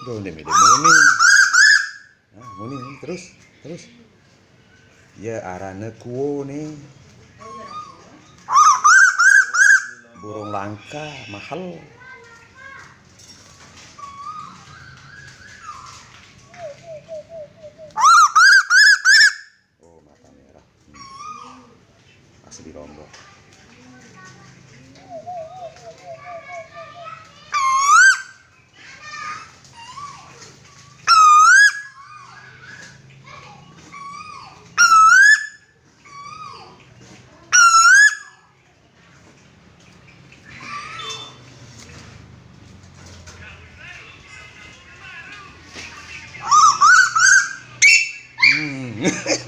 Duh, ini muni. Nah, muni terus. Ya arane kuwo nih. Burung langka, mahal. Oh, mata merah. Asli Lombok.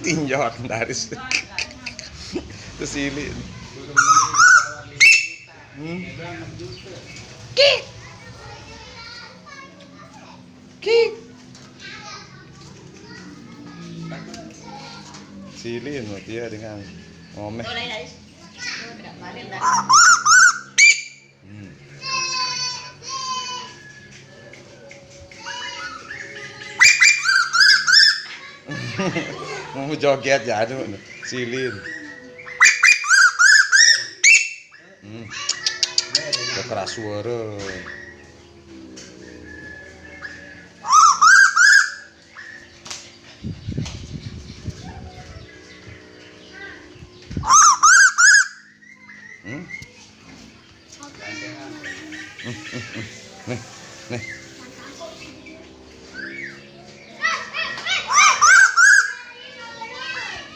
Tinjau daris. Terus ini. Kik. Kik. Silin dia dengan ngomeh. Mau joget ya aduh silin. Keras suara.